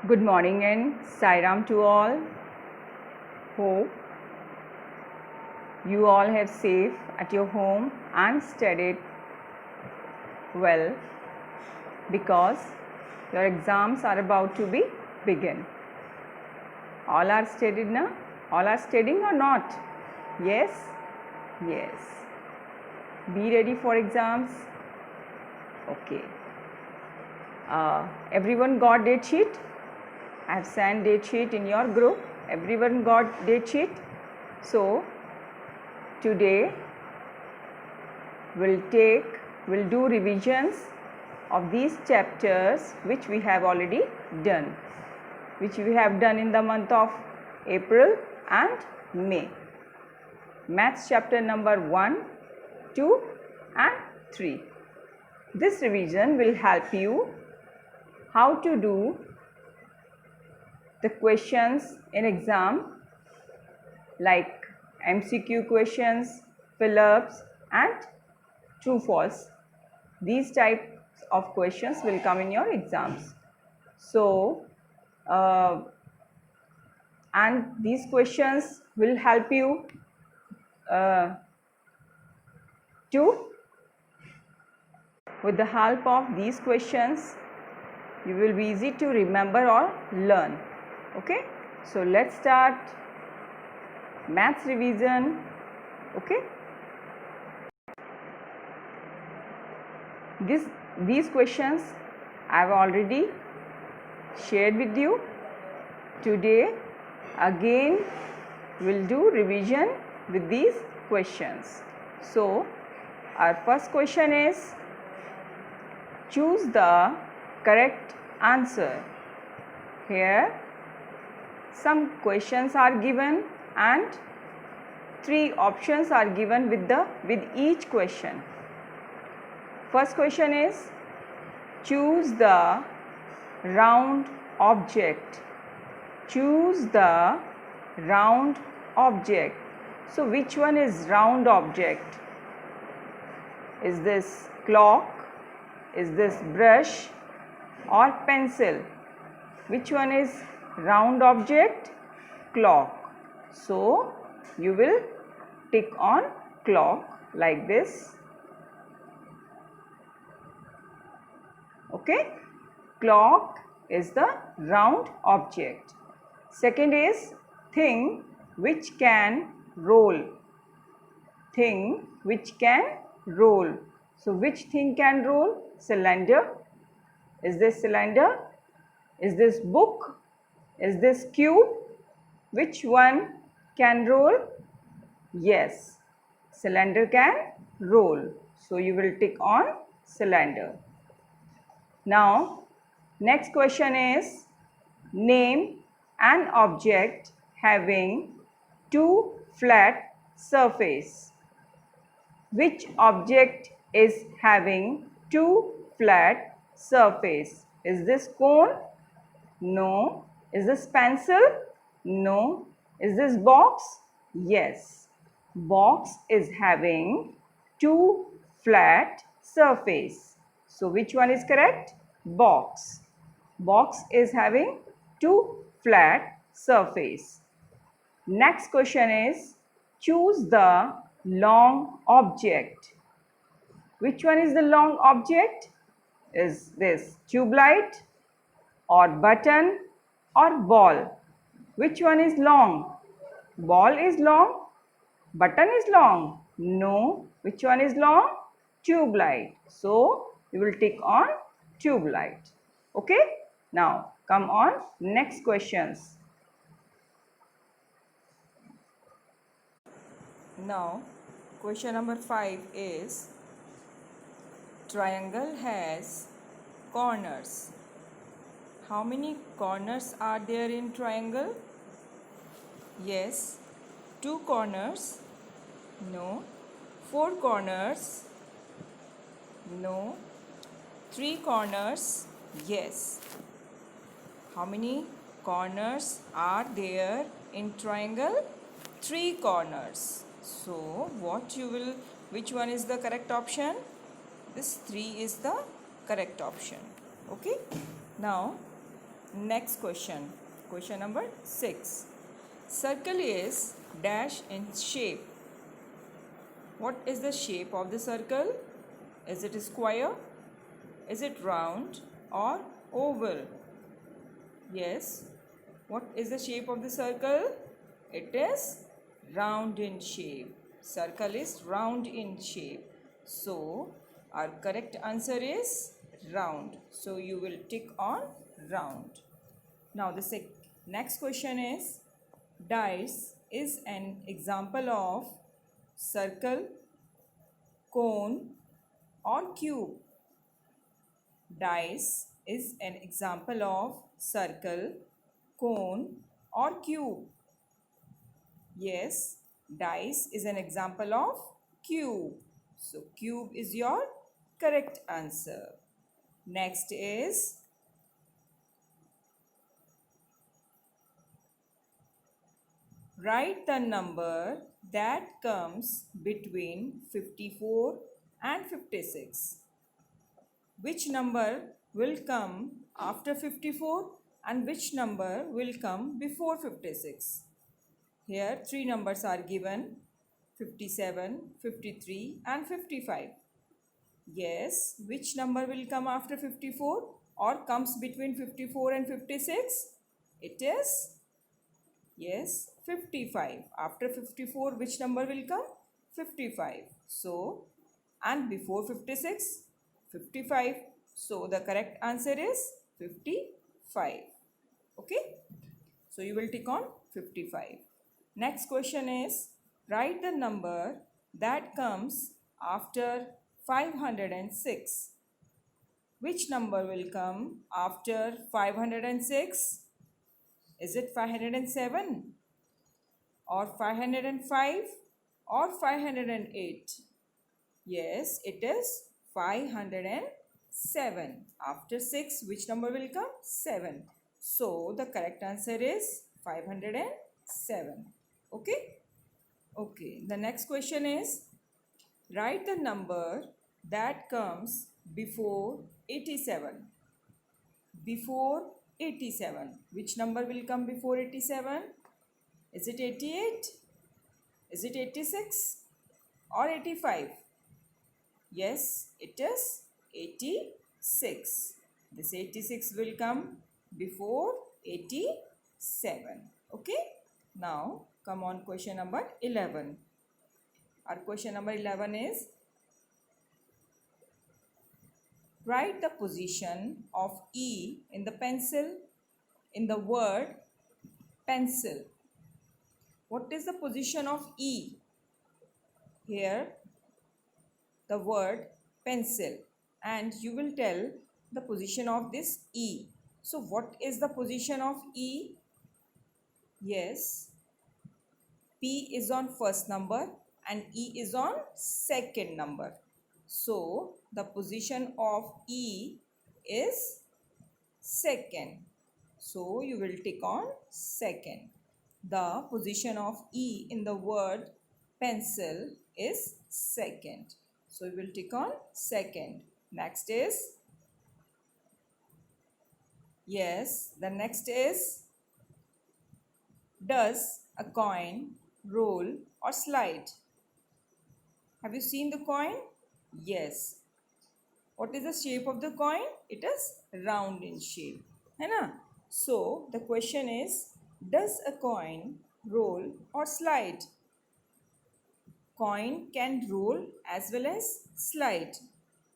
Good morning and Sairam to all. Hope you all have safe at your home and studied well because your exams are about to be begin. All are studied now? All are studying or not? Yes? Yes. Be ready for exams. Okay. Everyone got date sheet? I have sent date sheet in your group. Everyone got date sheet? So today we'll do revisions of these chapters which we have already done, which we have done in the month of April and May. Maths chapter number 1, 2 and 3. This revision will help you how to do the questions in exam like MCQ questions, fill-ups and true false. These types of questions will come in your exams. So and these questions will help you with the help of these questions you will be easy to remember or learn. Okay, so let's start maths revision. Okay, these questions I have already shared with you. Today again we'll do revision with these questions. So our first question is, choose the correct answer. Here some questions are given and 3 options are given with each question. First question is, choose the round object. Choose the round object. So which one is round object? Is this clock? Is this brush or pencil? Which one is round object? Clock. So you will tick on clock like this. Okay, clock is the round object. Second is thing which can roll. Thing which can roll. So which thing can roll? Cylinder. Is this cylinder? Is this book? Is this cube? Which one can roll? Yes, cylinder can roll. So you will tick on cylinder. Now next question is, name an object having 2 flat surface. Which object is having 2 flat surface? Is this cone? No. Is this pencil? No. Is this box? Yes. Box is having 2 flat surface. So which one is correct? Box. Box is having 2 flat surface. Next question is, choose the long object. Which one is the long object? Is this tube light or button or ball? Which one is long? Ball is long? Button is long? No. Which one is long? Tube light. So you will tick on tube light. Okay. Now come on next questions. Now question number 5 is, triangle has corners. How many corners are there in triangle? Yes. 2 corners? No. 4 corners? No. 3 corners? Yes. How many corners are there in triangle? 3 corners. So which one is the correct option? This 3 is the correct option. Okay. Now Next question. Question number 6. Circle is dash in shape. What is the shape of the circle? Is it square? Is it round or oval? Yes. What is the shape of the circle? It is round in shape. Circle is round in shape. So, our correct answer is round. So, you will tick on round. Now, the next question is, dice is an example of circle, cone or cube. Dice is an example of circle, cone or cube. Yes, dice is an example of cube. So, cube is your correct answer. Next is, write the number that comes between 54 and 56. Which number will come after 54 and which number will come before 56? Here 3 numbers are given, 57, 53 and 55. Yes, which number will come after 54 or comes between 54 and 56? It is, yes, 55. After 54, which number will come? 55. So, and before 56? 55. So, the correct answer is 55. Okay. So, you will tick on 55. Next question is, write the number that comes after 506. Which number will come after 506? Is it 507 or 505 or 508? Yes, it is 507. After 6, which number will come? 7. So, the correct answer is 507. Okay? Okay. The next question is, write the number that comes before 87. Before 87. Which number will come before 87? Is it 88? Is it 86? Or 85? Yes, it is 86. This 86 will come before 87. Okay. Now, come on question number 11. Our question number 11 is, write the position of E in the pencil in the word pencil. What is the position of E? Here, the word pencil, and you will tell the position of this E. So, what is the position of E? Yes, P is on first number and E is on second number. So, the position of E is second. So, you will tick on second. The position of E in the word pencil is second. So, you will tick on second. Next is, yes, the next is, does a coin roll or slide? Have you seen the coin? Yes. What is the shape of the coin? It is round in shape. है ना? So, the question is, does a coin roll or slide? Coin can roll as well as slide.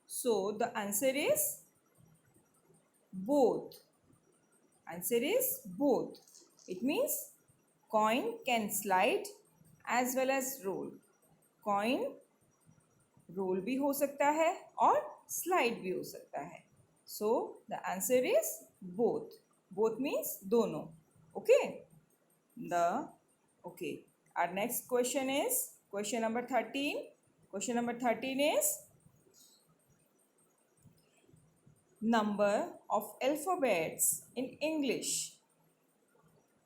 So, the answer is both. Answer is both. It means coin can slide as well as roll. Coin roll भी हो सकता है और slide भी हो सकता है. So, the answer is both. Both means दोनों. Okay. Okay. Our next question is question number 13. Question number 13 is, number of alphabets in English.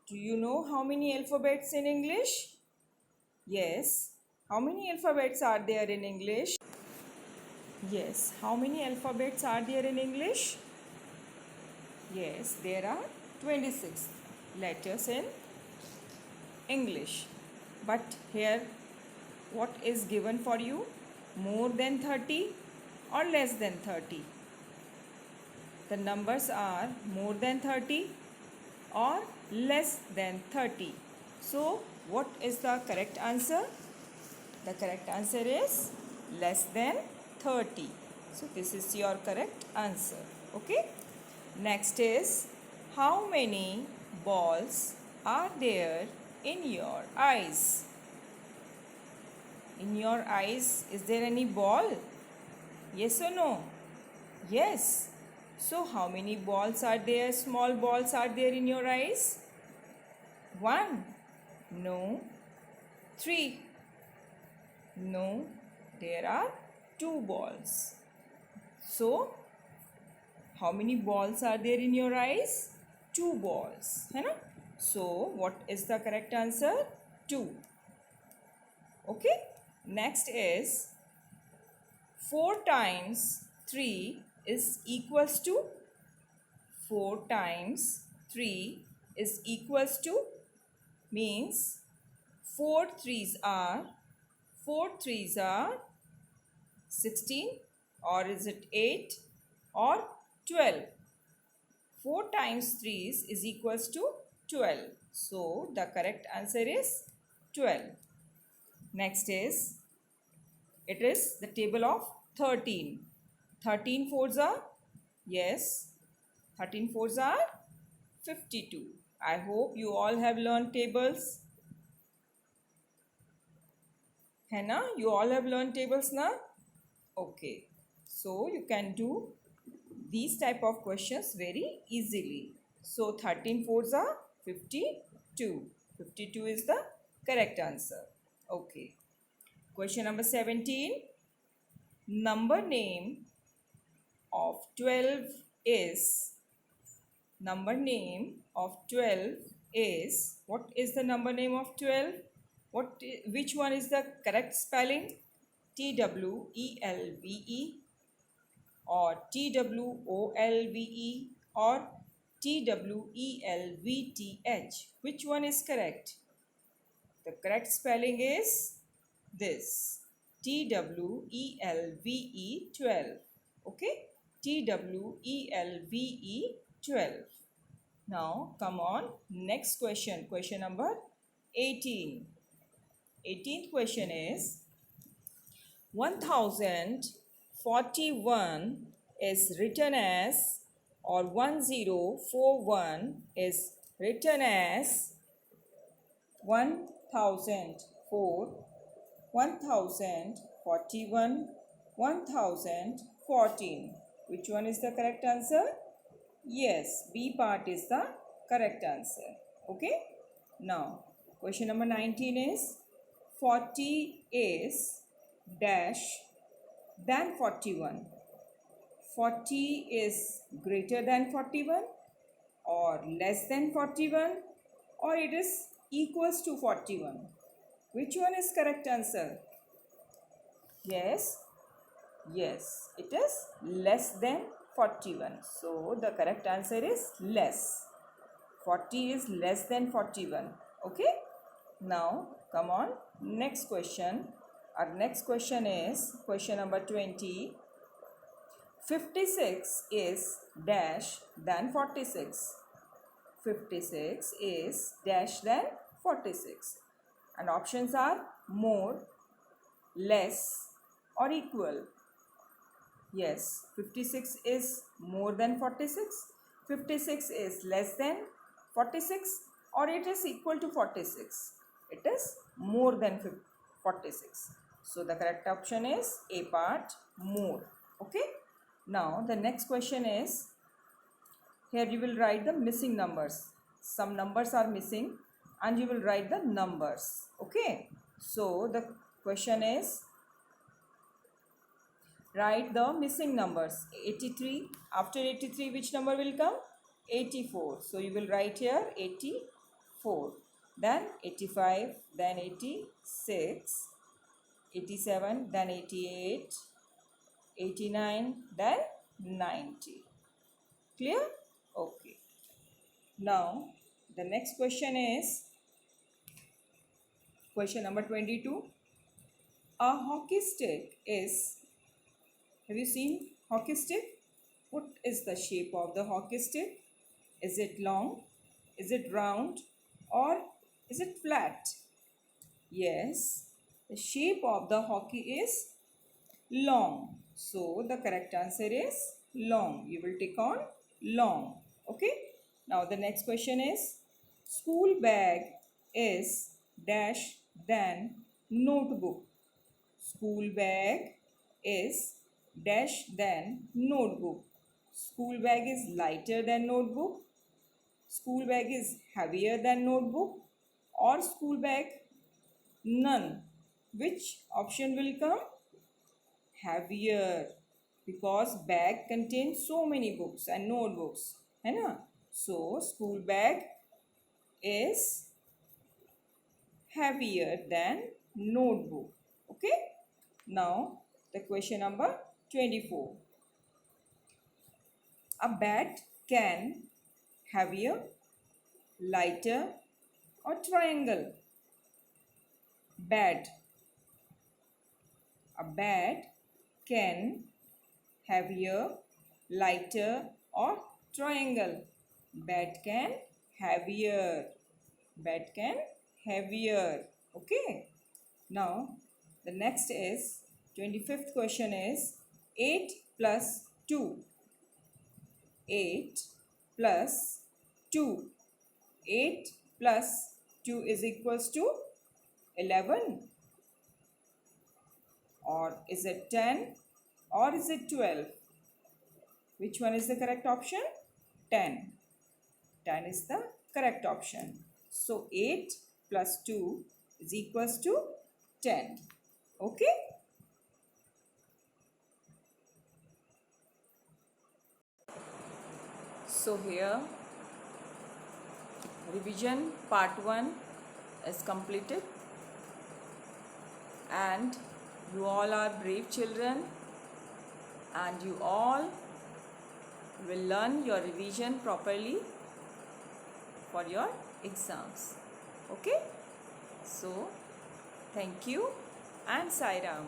Do you know how many alphabets in English? Yes. How many alphabets are there in English? Yes. How many alphabets are there in English? Yes, there are 26 letters in English. But here what is given for you? More than 30 or less than 30? The numbers are more than 30 or less than 30. So what is the correct answer? The correct answer is less than 30. So this is your correct answer. Okay. Next is, how many balls are there in your eyes? In your eyes, is there any ball? Yes or no? Yes. So how many balls are there? Small balls are there in your eyes? 1. No. 3. No. There are 2 balls. So how many balls are there in your eyes? 2 balls. है ना? So what is the correct answer? 2. Okay. Next is, 4 times 3 is equals to? 4 times 3 is equals to, means 4 threes are 16, or is it 8 or 12? 4 times 3 is equals to 12. So the correct answer is 12. Next is, it is the table of 13. 13 fours are? Yes. 13 fours are 52. I hope you all have learned tables. है ना? You all have learned tables ना? Okay. So you can do these type of questions very easily. So 13 fours are 52. 52 is the correct answer. Okay. Question number 17. Number name of 12 is? Number name of 12 is? What is the number name of 12? Which one is the correct spelling? TWELVE or TWOLVE or TWELVTH? Which one is correct? The correct spelling is this, TWELVE 12. Okay, TWELVE 12. Now come on, next question, question number 18. 18th question is, 1041 is written as, or 1041 is written as 1004, 1041, 1014. Which one is the correct answer? Yes, B part is the correct answer. Okay. Now, question number 19 is, 40 is dash than 41. 40 is greater than 41 or less than 41, or it is equals to 41. Which one is correct answer? Yes. Yes, it is less than 41. So the correct answer is less. 40 is less than 41. Okay. Now come on, next question. Our next question is question number 20. 56 is dash than 46. 56 is dash than 46. And options are more, less or equal. Yes, 56 is more than 46. 56 is less than 46, or it is equal to 46. It is more than 46. So the correct option is A part, more. Okay. Now the next question is, here you will write the missing numbers. Some numbers are missing and you will write the numbers. Okay. So the question is, write the missing numbers. 83. After 83, which number will come? 84. So you will write here 84. Then 85. Then 86. 87. Then 88. 89. Then 90. Clear? Okay. Now the next question is question number 22. A hockey stick is, have you seen hockey stick? What is the shape of the hockey stick? Is it long? Is it round? Or is it flat? Yes, the shape of the hockey is long. So the correct answer is long. You will tick on long. Okay. Now the next question is, school bag is dash than notebook. School bag is dash than notebook. School bag is lighter than notebook. School bag is heavier than notebook, or school bag none. Which option will come? Heavier, because bag contains so many books and notebooks, है ना? So school bag is heavier than notebook. Okay. Now the question number 24. A bat can heavier, lighter, or triangle? Bat. A bat can heavier, lighter, or triangle? Bat can heavier. Bat can heavier. Okay. Now the next is 25th question is 8 plus 2. 8 plus 2. 8 plus 2 is equals to 11. Or is it 10? Or is it 12? Which one is the correct option? 10. 10 is the correct option. So 8 plus 2 is equals to 10. Okay. So here revision part 1 is completed, and you all are brave children, and you all will learn your revision properly for your exams. Okay. So thank you and Sai Ram.